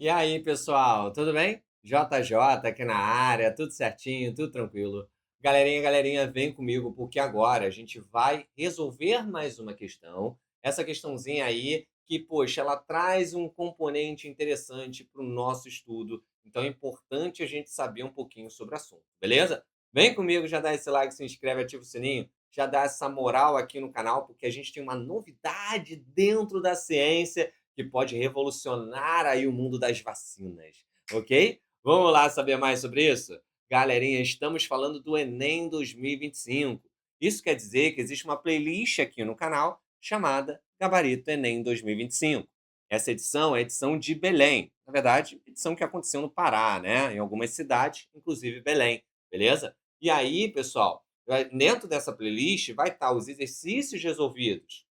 E aí, pessoal, tudo bem? JJ aqui na área, tudo certinho, tudo tranquilo. Galerinha, vem comigo porque agora a gente vai resolver mais uma questão. Essa questãozinha aí que, poxa, ela traz um componente interessante para o nosso estudo. Então é importante a gente saber um pouquinho sobre o assunto, beleza? Vem comigo, já dá esse like, se inscreve, ativa o sininho, já dá essa moral aqui no canal, porque a gente tem uma novidade dentro da ciência que pode revolucionar aí o mundo das vacinas, ok? Vamos lá saber mais sobre isso? Galerinha, estamos falando do Enem 2025. Isso quer dizer que existe uma playlist aqui no canal chamada Gabarito Enem 2025. Essa edição é a edição de Belém. Na verdade, edição que aconteceu no Pará, né? Em algumas cidades, inclusive Belém, beleza? E aí, pessoal, dentro dessa playlist vai estar os exercícios resolvidos,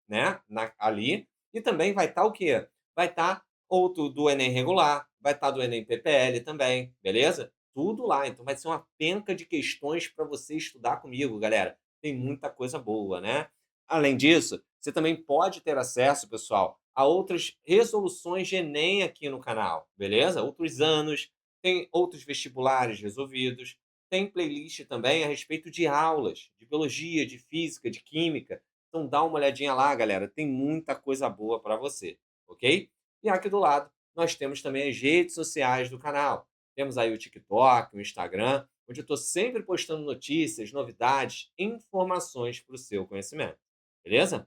né, ali, e também vai estar o quê? Vai estar outro do Enem regular, vai estar do Enem PPL também, beleza? Tudo lá. Então vai ser uma penca de questões para você estudar comigo, galera. Tem muita coisa boa, né? Além disso, você também pode ter acesso, pessoal, a outras resoluções de Enem aqui no canal, beleza? Outros anos, tem outros vestibulares resolvidos, tem playlist também a respeito de aulas, de biologia, de física, de química. Então dá uma olhadinha lá, galera, tem muita coisa boa para você, ok? E aqui do lado, nós temos também as redes sociais do canal. Temos aí o TikTok, o Instagram, onde eu estou sempre postando notícias, novidades, informações para o seu conhecimento. Beleza?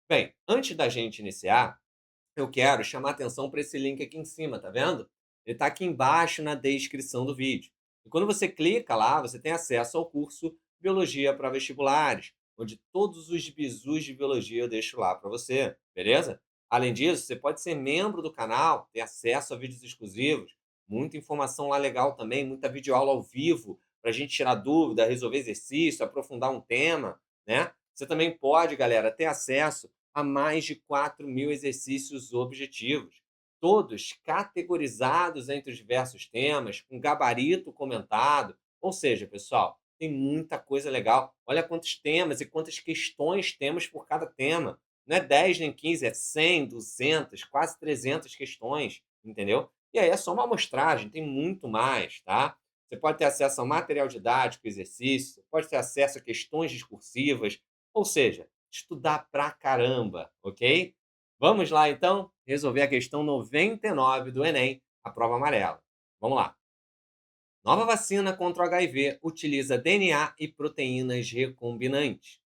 Bem, antes da gente iniciar, eu quero chamar atenção para esse link aqui em cima, tá vendo? Ele está aqui embaixo na descrição do vídeo. E quando você clica lá, você tem acesso ao curso Biologia para Vestibulares, onde todos os bizus de biologia eu deixo lá para você, beleza? Além disso, você pode ser membro do canal, ter acesso a vídeos exclusivos, muita informação lá legal também, muita videoaula ao vivo, para a gente tirar dúvida, resolver exercício, aprofundar um tema, né? Você também pode, galera, ter acesso a mais de 4.000 exercícios objetivos, todos categorizados entre os diversos temas, com gabarito comentado. Ou seja, pessoal, tem muita coisa legal. Olha quantos temas e quantas questões temos por cada tema. Não é 10 nem 15, é 100, 200, quase 300 questões, entendeu? E aí é só uma amostragem, tem muito mais, tá? Você pode ter acesso ao material didático, exercício, pode ter acesso a questões discursivas, ou seja, estudar pra caramba, ok? Vamos lá, então, resolver a questão 99 do Enem, a prova amarela. Vamos lá. Nova vacina contra o HIV utiliza DNA e proteínas recombinantes.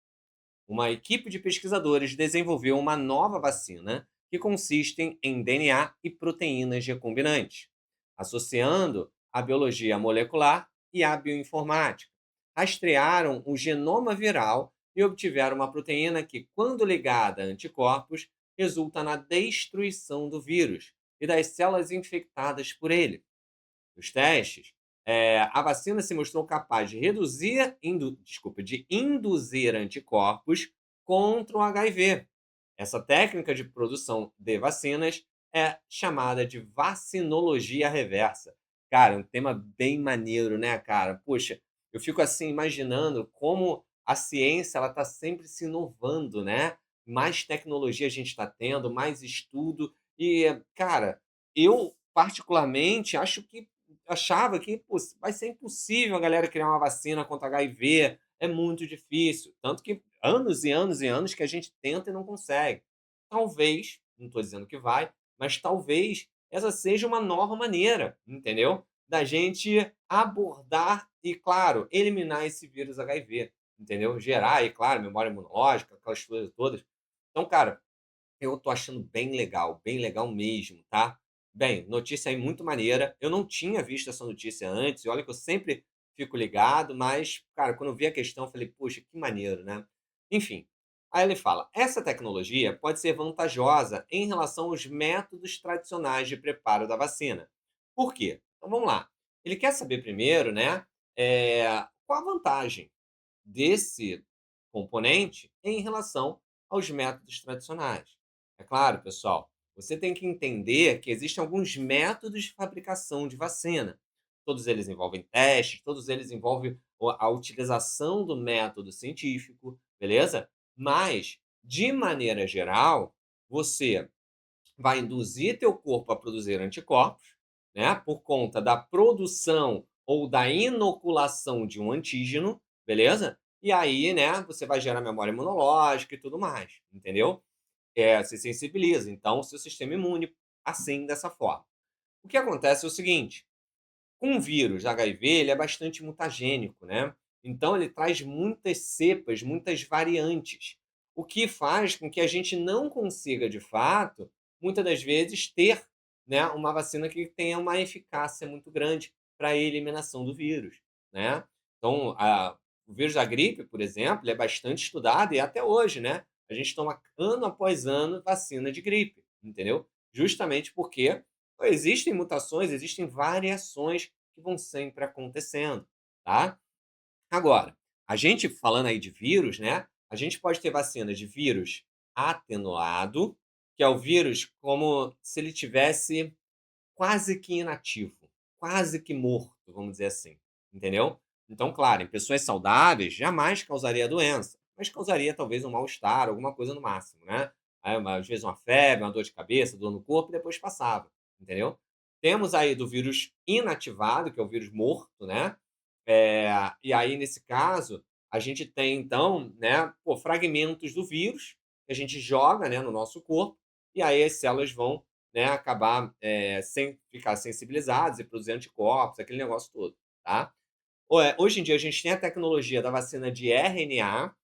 Uma equipe de pesquisadores desenvolveu uma nova vacina que consiste em DNA e proteínas recombinantes, associando a biologia molecular e a bioinformática. Rastrearam o genoma viral e obtiveram uma proteína que, quando ligada a anticorpos, resulta na destruição do vírus e das células infectadas por ele. Nos testes, a vacina se mostrou capaz de de induzir anticorpos contra o HIV. Essa técnica de produção de vacinas é chamada de vacinologia reversa. Cara, um tema bem maneiro, né, cara? Poxa, eu fico assim imaginando como a ciência ela está sempre se inovando, né? Mais tecnologia a gente está tendo, mais estudo e, cara, eu particularmente achava que pô, vai ser impossível a galera criar uma vacina contra HIV, é muito difícil. Tanto que anos e anos e anos que a gente tenta e não consegue. Talvez, não estou dizendo que vai, mas talvez essa seja uma nova maneira, entendeu? Da gente abordar e, claro, eliminar esse vírus HIV, entendeu? Gerar, e claro, memória imunológica, aquelas coisas todas. Então, cara, eu tô achando bem legal mesmo, tá? Bem, notícia aí muito maneira. Eu não tinha visto essa notícia antes, e olha que eu sempre fico ligado, mas, cara, quando eu vi a questão, eu falei, poxa, que maneiro, né? Enfim, aí ele fala: essa tecnologia pode ser vantajosa em relação aos métodos tradicionais de preparo da vacina. Por quê? Então vamos lá. Ele quer saber primeiro, né, qual a vantagem desse componente em relação aos métodos tradicionais. É claro, pessoal, você tem que entender que existem alguns métodos de fabricação de vacina. Todos eles envolvem testes, todos eles envolvem a utilização do método científico, beleza? Mas, de maneira geral, você vai induzir teu corpo a produzir anticorpos, né, por conta da produção ou da inoculação de um antígeno, beleza? E aí, né, você vai gerar memória imunológica e tudo mais, entendeu? Se sensibiliza. Então, o seu sistema imune, assim, dessa forma. O que acontece é o seguinte: com o vírus HIV, ele é bastante mutagênico, né? Então, ele traz muitas cepas, muitas variantes, o que faz com que a gente não consiga, de fato, muitas das vezes, ter, né, uma vacina que tenha uma eficácia muito grande para a eliminação do vírus, né? Então, o vírus da gripe, por exemplo, ele é bastante estudado e até hoje, né? A gente toma ano após ano vacina de gripe, entendeu? Justamente porque existem mutações, existem variações que vão sempre acontecendo, tá? Agora, a gente falando aí de vírus, né? A gente pode ter vacinas de vírus atenuado, que é o vírus como se ele tivesse quase que inativo, quase que morto, vamos dizer assim, entendeu? Então, claro, em pessoas saudáveis jamais causaria a doença, mas causaria talvez um mal-estar, alguma coisa no máximo, né? Aí, às vezes uma febre, uma dor de cabeça, dor no corpo, e depois passava, entendeu? Temos aí do vírus inativado, que é o vírus morto, né? E aí, nesse caso, a gente tem, então, né, pô, fragmentos do vírus que a gente joga, né, no nosso corpo, e aí as células vão, né, acabar sem ficar sensibilizadas e produzir anticorpos, aquele negócio todo, tá? Hoje em dia a gente tem a tecnologia da vacina de RNA,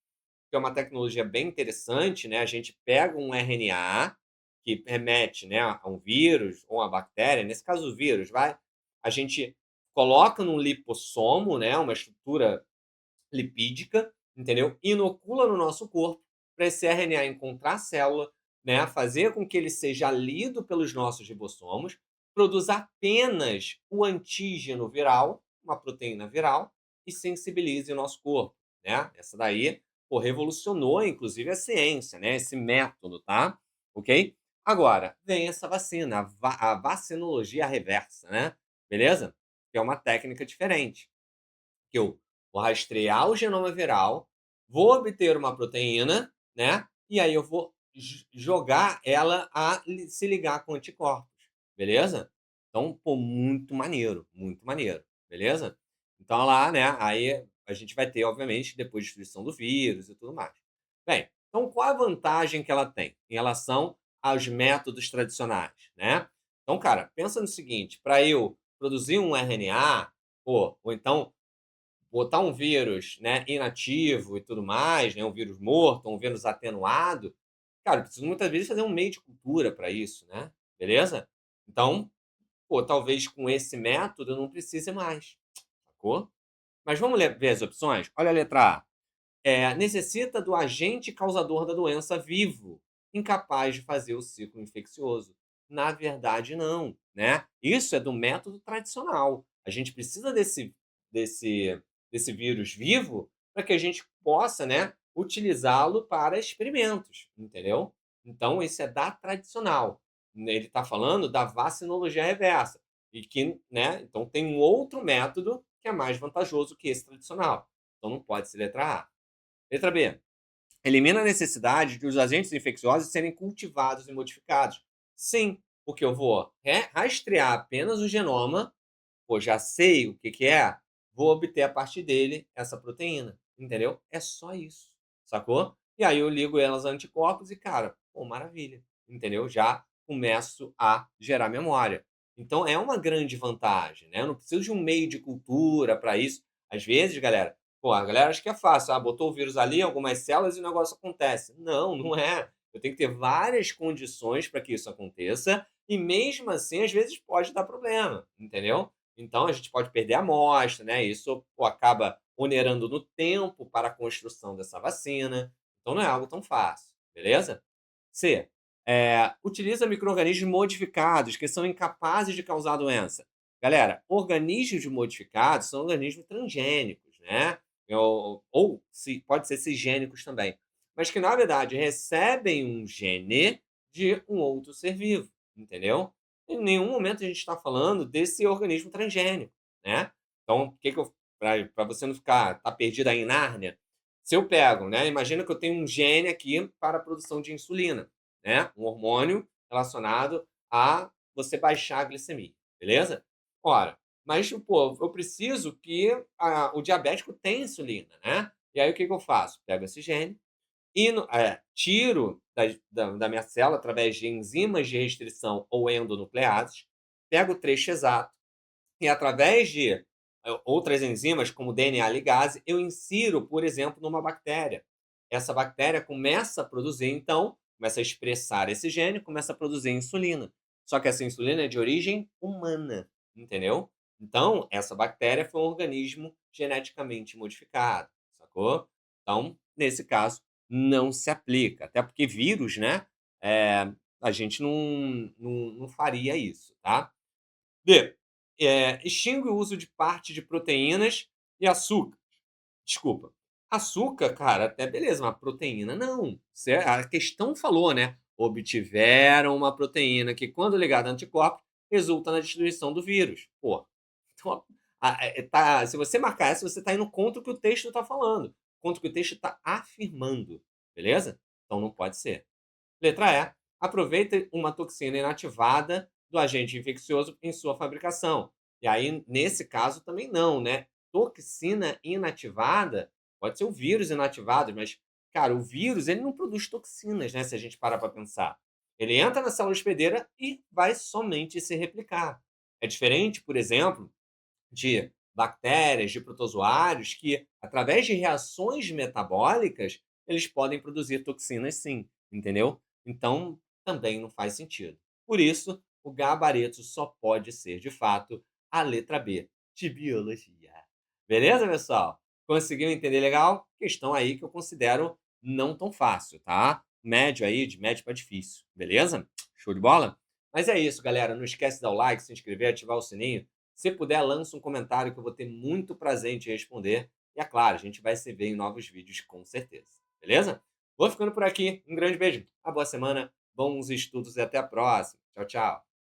que é uma tecnologia bem interessante, né? A gente pega um RNA que remete, né, a um vírus ou uma bactéria, nesse caso o vírus, vai, a gente coloca num lipossomo, né, uma estrutura lipídica, entendeu? Inocula no nosso corpo para esse RNA encontrar a célula, né? Fazer com que ele seja lido pelos nossos ribossomos, produza apenas o antígeno viral, uma proteína viral, e sensibilize o nosso corpo, né? Essa daí, pô, revolucionou, inclusive, a ciência, né? Esse método, tá? Ok? Agora, vem essa vacina, a vacinologia reversa, né? Beleza? Que é uma técnica diferente que eu vou rastrear o genoma viral, vou obter uma proteína, né? E aí eu vou jogar ela a se ligar com anticorpos, beleza? Então, pô, muito maneiro, beleza? Então lá, né? Aí a gente vai ter, obviamente, depois destruição do vírus e tudo mais. Bem, então qual a vantagem que ela tem em relação aos métodos tradicionais, né? Então, cara, pensa no seguinte: para eu produzir um RNA, pô, ou então botar um vírus, né, inativo e tudo mais, né, um vírus morto, um vírus atenuado, cara, eu preciso muitas vezes fazer um meio de cultura para isso, né? Beleza? Então, pô, talvez com esse método eu não precise mais, sacou? Mas vamos ver as opções? Olha a letra A. Necessita do agente causador da doença vivo, incapaz de fazer o ciclo infeccioso. Na verdade, não, né? Isso é do método tradicional. A gente precisa desse, desse vírus vivo para que a gente possa, né, utilizá-lo para experimentos, entendeu? Então, isso é da tradicional. Ele está falando da vacinologia reversa. E que, né, então tem um outro método que é mais vantajoso que esse tradicional. Então não pode ser letra A. Letra B. Elimina a necessidade de os agentes infecciosos serem cultivados e modificados. Sim, porque eu vou rastrear apenas o genoma, pô, já sei o que que é, vou obter a partir dele essa proteína, entendeu? É só isso, sacou? E aí eu ligo elas a anticorpos e, cara, pô, maravilha, entendeu? Já começo a gerar memória. Então é uma grande vantagem, né? Eu não preciso de um meio de cultura para isso. Às vezes, galera, pô, a galera acha que é fácil, botou o vírus ali, algumas células e o negócio acontece. Não, não é. Eu tenho que ter várias condições para que isso aconteça e mesmo assim, às vezes pode dar problema, entendeu? Então a gente pode perder a amostra, né? Isso, pô, acaba onerando no tempo para a construção dessa vacina. Então não é algo tão fácil, beleza? C. Utiliza micro-organismos modificados que são incapazes de causar doença. Galera, organismos modificados são organismos transgênicos, né? Pode ser cisgênicos também. Mas que, na verdade, recebem um gene de um outro ser vivo, entendeu? Em nenhum momento a gente está falando desse organismo transgênico, né? Então, o que que eu para você não ficar tá perdido aí em Nárnia, se eu pego, né? Imagina que eu tenho um gene aqui para a produção de insulina, né? Um hormônio relacionado a você baixar a glicemia, beleza? Ora, mas, pô, eu preciso que o diabético tenha insulina, né? E aí o que que eu faço? Pego esse gene tiro da minha célula através de enzimas de restrição ou endonucleases, pego o trecho exato e através de outras enzimas, como DNA ligase, eu insiro, por exemplo, numa bactéria. Essa bactéria começa a produzir, então, começa a expressar esse gene, começa a produzir insulina. Só que essa insulina é de origem humana, entendeu? Então, essa bactéria foi um organismo geneticamente modificado, sacou? Então, nesse caso, não se aplica. Até porque vírus, né? A gente não faria isso, tá? D. Extingue o uso de parte de proteínas e açúcar. Desculpa. Açúcar, cara, até beleza, mas proteína não. A questão falou, né? Obtiveram uma proteína que, quando ligada a anticorpos, resulta na destruição do vírus. Pô, então, se você marcar essa, você está indo contra o que o texto está falando, contra o que o texto está afirmando, beleza? Então não pode ser. Letra E. Aproveita uma toxina inativada do agente infeccioso em sua fabricação. E aí, nesse caso, também não, né? Toxina inativada pode ser o vírus inativado, mas, cara, o vírus ele não produz toxinas, né? Se a gente parar para pensar. Ele entra na célula hospedeira e vai somente se replicar. É diferente, por exemplo, de bactérias, de protozoários, que, através de reações metabólicas, eles podem produzir toxinas sim, entendeu? Então, também não faz sentido. Por isso, o gabarito só pode ser, de fato, a letra B, de biologia. Beleza, pessoal? Conseguiu entender legal? Questão aí que eu considero não tão fácil, tá? Médio aí, de médio para difícil. Beleza? Show de bola? Mas é isso, galera. Não esquece de dar o like, se inscrever, ativar o sininho. Se puder, lança um comentário que eu vou ter muito prazer em te responder. E é claro, a gente vai se ver em novos vídeos com certeza. Beleza? Vou ficando por aqui. Um grande beijo. Uma boa semana, bons estudos e até a próxima. Tchau, tchau.